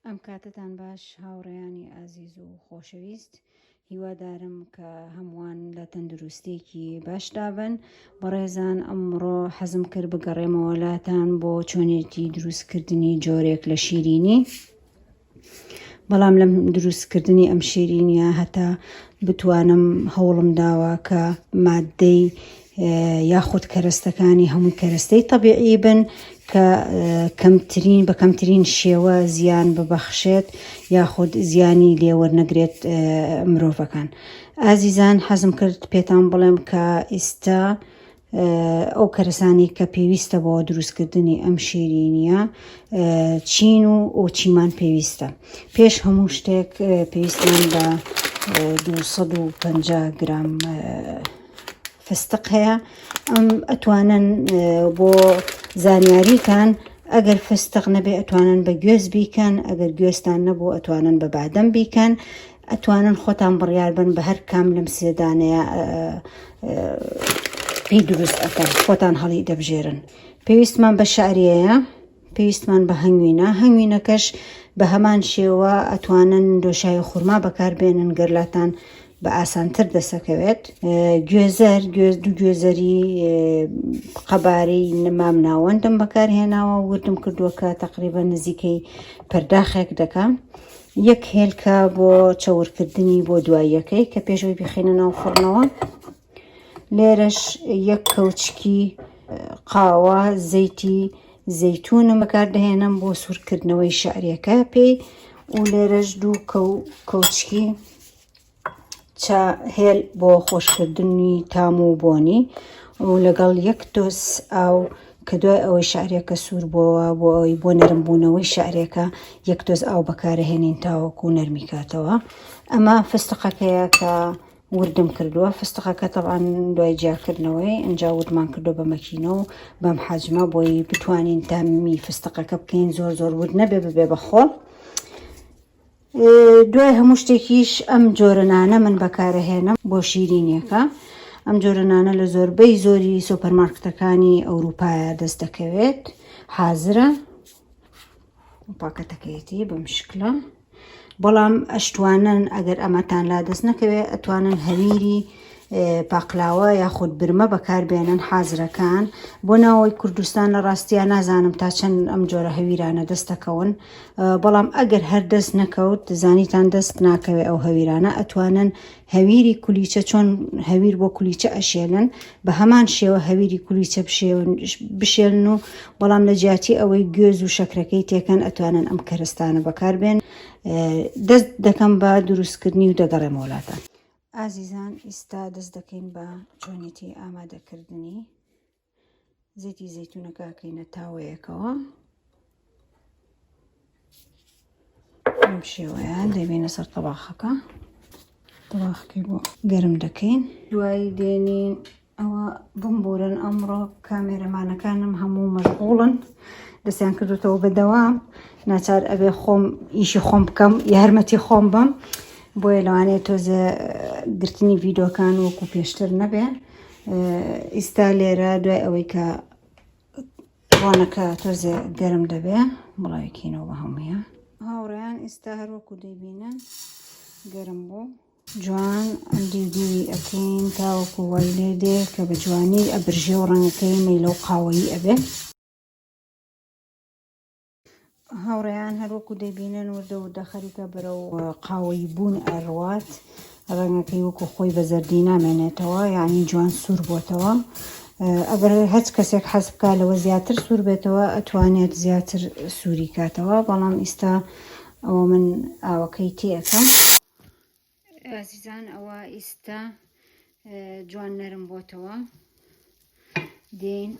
ئەم کاتتان باش هاوڕێیانی ئازیز و خۆشەویست، هیوادارم کە هەمووان لە تەندروستێکی باشدا بن. بەڕێزان، ئەمڕۆ حەزم کرد بگەڕێمەوە لاتان بۆ چۆنێتی دروستکردنی جۆرێک لە شیرینی. بەڵام لەم دروستکردنی ئەم شیرینیە هەتا بتوانم هەوڵم داوە کە مادەی یاخود کەرەستەکانی هەمووی کەرەستەی تەبیعی بن کە بە کەمترین شێوە زیان ببەخشێت یاخود زیانی لێوەرنەگرێت مرۆڤەکان. ئازیزان، حەزم کرد پێتان بڵێم کە ئێستا ئەو کەرەسانی کە پێویستە بۆ دروستکردنی ئەم شیرینیە چین و ئۆچیمان پێویستە. پێش هەموو شتێک پێویستمان بە 250 گرام فستق هەیە. ئەم ئەتوانن بۆ زانیاریتان ئەگەر فستق نەبێ ئەتوانن بە گوێز بیکەن، ئەگەر گوێستان نەبوو ئەتوانن بە بادەم بیکەن، ئەتوانن خۆتان بڕیار بن بە هەر کام لەم سێدانەیە پێی دروست ئەکەن، خۆتان هەڵی دەبژێرن. پێویستمان بە شعریەیە، پێویستمان بە هەنگوینەکەش بە هەمان شێوە ئەتوانن دۆشای خورما بەکاربێنن گەرلاتان بە ئاسانتر دەسەکەوێت. گوێزەری قەبارەی مام ناوەندم بەکارهێناوە، وردم کردووە کە تقریبا نزیکەی پەرداخێک دەکەم. یەک هێلکە بۆ چەورکردنی بۆ دواییەکەی کە پێشەوەی بخینە ناو فڕنەوە. لێرەش یەک کەوچکی قاوە زەیتی زەیتونم بەکاردەهێنم بۆ سوورکردنەوەی شعریەکە پێی، و لێرەش 2 کەوچکی هێل بۆ خۆشکردنی تام و بۆنی، و لەگەڵ 1 تۆس ئاو کە دوای ئەوەی شعریەکە سوور بۆەوە بۆ ئەوەی بۆ نەرمبوونەوەی شعریەکە 1 تۆس ئاو بەکارەهێنین تاوەکو نەرمی کاتەوە. ئەمە فستقەکەیە کە وردم کردووە. فستقەکە تەبعاً دوای جیاکردنەوەی ئەنجا وردمان کردو بە مەکینە و بەم حەجمە بۆی بتوانین تامی فستقەکە بکەین زۆر ورد نەبێ ببێ بەخۆڵ. دوای هەموو شتێکیش ئەم جۆرەنانە من بەکارەهێنم بۆ شیرینیەکە. ئەم جۆرەنانە لە زۆربەی زۆری سۆپەرمارکتەکانی ئەوروپایە دەست دەکەوێت، حازرە پاکەتەکەیەتی بەم شکلە. بەڵام ئەشتوانن ئەگەر ئەمەتان لا دەست نەکەوێت ئەتوانن هەویری پاقلاوە یاخود برمە بەکاربێنن حازرەکان. بۆ ناوەی کوردستان لە ڕاستیە نازانم تا چەند ئەم جۆرە هەویرانە دەست دەکەون، بەڵام ئەگەر هەر دەست نەکەوت دەزانیتان دەست ناکەوێت ئەو هەویرانە، ئەتوانن هەویری کولیچە چۆن هەویر بۆ کولیچە ئەشێلن بە هەمان شێوە هەویری کولیچە بشێلن، و بەڵام لە جیاتی ئەوەی گوێز و شەکرەکەی تێکەن ئەتوانن ئەم کەرەستانە بەکاربێن. دەست دەکەم بە دروستکردنی و دەگەڕێمە وڵاتان. ئازیزان، ئێستا دەست دەکەین بە چۆنێتی ئامادەکردنی زەیتی زەیتونەکە کەینە تاوەیەکەوە. ئەم شێوەیە دەبێنە سەر تەباخەکە. تەباخەکەی بۆ گەرم دەکەین، دوایی دێنین ئەوە بمبورن. ئەمڕۆ کامێرەمانەکانم هەموو مەشغوڵن، دەستیان کردوتەوە بەدەوام، ناچار ئەبێ خۆم ئیشی خۆم بکەم، یارمەتی خۆم بم، بۆیە لەوانەیە تۆزە گرتنی ڤیدۆکان وەکو پێشتر نەبێ. ئێستا لێرە دوای ئەوەی کە ڕۆنەکە تۆزێ گەرم دەبێ بڵاویکەینەوە بە هەموویە. هاوڕێیان، ئێستا هەروەکو دەیبینن گەرم بوو، جوان دیوی ئەکەین تاوەکو وای لێ دێ کە بە جوانی ئەبرژێ و ڕەنگەکەی مەیلە و قاوەیی ئەبێ. هاوڕێیان، هەروەکو دەیبینن وردە خەریکە بەرەو قاوەیی بوون ئەڕوات، ڕەنگەکەی وەکو خۆی بە زەردی نامێنێتەوە، یعنی جوان سوور بۆتەوە. ئەگەر هەچ کەسێک حەز بکات لەوە زیاتر سوور بێتەوە ئەتوانێت زیاتر سووری کاتەوە، بەڵام ئێستا ئەوە من ئاوەکەی تێەکەم. ئازیزان، ئەوە ئێستا جوان نەرم بۆتەوە، دێین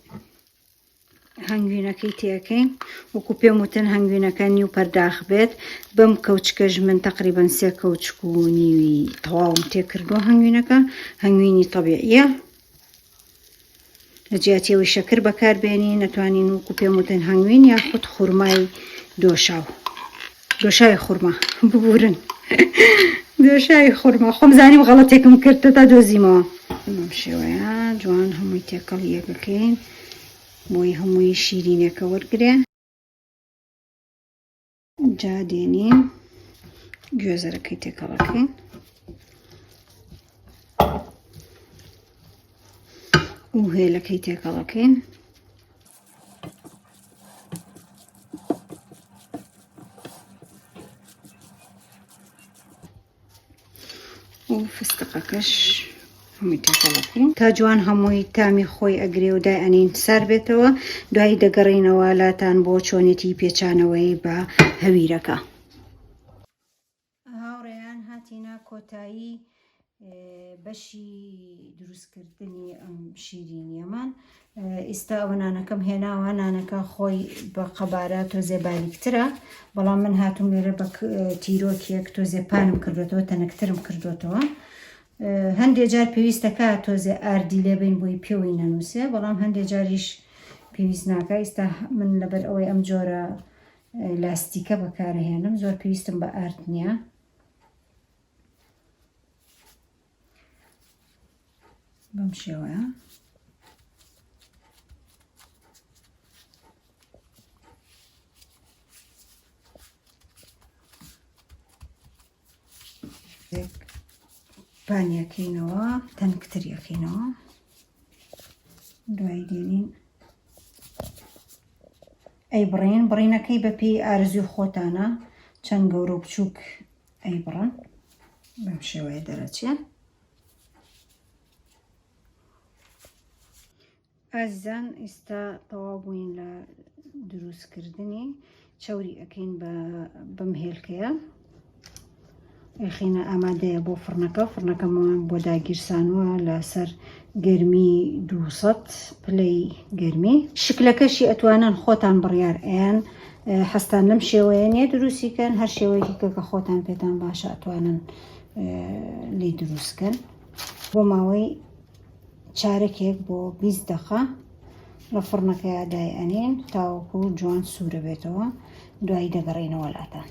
هەنگوینەکەی تێەکەین. وەکو پێم وتن هەنگوینەکە نیو پەرداخ بێت. بەم کەوچکەش من تقریبەن 3 کەوچک و نیوی تەواوم تێکردووە. هەنگوینی تەبیعیە، لە جیاتیەوەی شەکر بەکاربێنی، نەتوانین وەکو پێم وتن هەنگوین یاخود خوورمای دۆشای خوورما ببورن. دۆشای خوورما خۆم زانیم غەڵەتێکم کرد تا دۆزیمەوە. بەم شێوەیە جوان هەمووی تێکەڵ یەکەکەین بۆی هەمووی شیرینەکە وەرگرێ. جا دێنین گوێزەرەکەی تێکەڵەکەین و هێلەکەی تێکەڵەکەین و فستقەکەش هەمووی تێکەڵەکەین تا جوان هەمووی تامی خۆی ئەگرێ و دای ئەنین سەر بێتەوە دوای دەگەڕینەوە لاتان بۆ چۆنێتی پێچانەوەی بە هەویرەکە. هاوڕێیان هاتینا کۆتایی بەشی دروستکردنی ئەم شیرینیەمان. ئێستا ئەوە نانەکەم هێناوە، نانەکە خۆی بە قەبارە تۆزێ باریکترە، بەڵام من هاتووم لێرە بە تیرۆکێک تۆزێ پانم کردوێتەوە، تەنەکترم کردوێتەوە. هەندێک جار پێویستەکە تۆزێ ئاردی لێبین بۆی پێوەی نەنووسێ، بەڵام هەندێک جاریش پێویست ناکە. ئێستا من لەبەر ئەوەی ئەم جۆرە لاستیکە بەکارهێنم زۆر پێویستم بە ئارد نییە. بەم شێوەیە پانیەکەینەوە، تەنکتریەکەینەوە، دوای دێنین ئەی بڕین. بڕینەکەی بە پێی ئارزوی خۆتانە، چەند گەورە و بچووک ئەی بڕن، بەم شێوەیە دەرەچێت. ئازیزان ئێستا تەواو بووین لە دروستکردنی چەوری ئەەکەین بەم هێلکەیە، ئەخینە ئامادەیە بۆ فڕنەکە. فڕنەکەمان بۆ داگیرسانووە لەسەر گەرمی 200 پلەی گەرمی. شکلەکەشی ئەتوانن خۆتان بڕیار ئەیان هەستان لەم شێوەیە نیە دروستیکەن، هەر شێوەیەکی کە خۆتان پێتان باشە ئەتوانن لی دروستکەن. بۆ ماوەی چارەکێک بۆ 20 دقە لە فڕنەکەیە دای ئەنین تاوەکو جوان سوورە بێتەوە، دوایی دەگەڕێنەوە لاتان.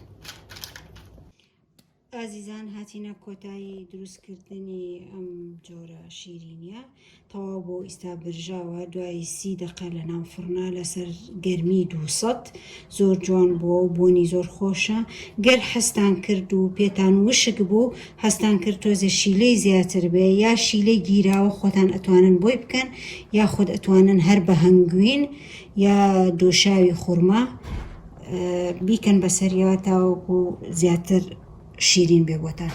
ئازیزان هاتیینە کۆتایی دروستکردنی ئەم جۆرە شیرینیە، تەواو بۆ ئێستا برژاوە، دوای 30 دقە لە ناو فڕنا لەسەر گەرمی 200. زۆر جوان بووە و بۆنی زۆر خۆشە. گەر هەستان کرد و پێتان وشک بوو، هەستان کرد تۆزە شیلەی زیاتر بێ یا شیلەی گیراوە خۆتان ئەتوانن بۆی بکەن، یا خۆت ئەتوانن هەر بە هەنگوین یا دۆشاوی خوڕما بیکەن بەسەریەوە تاوەکو زیاتر شیرین بێ بۆتان.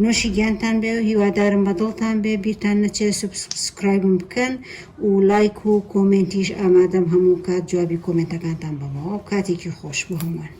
نوۆشی گیانتان بێ و هیوادارم بەدڵتان بێ، بیرتان نەچێت سبسکرایبم بکەن و لایک و کۆمنتیش ئامادەم هەموو کات جوابی کۆمنتەکانتان بەمەوە و کاتێکی خۆش بۆ هەمووان.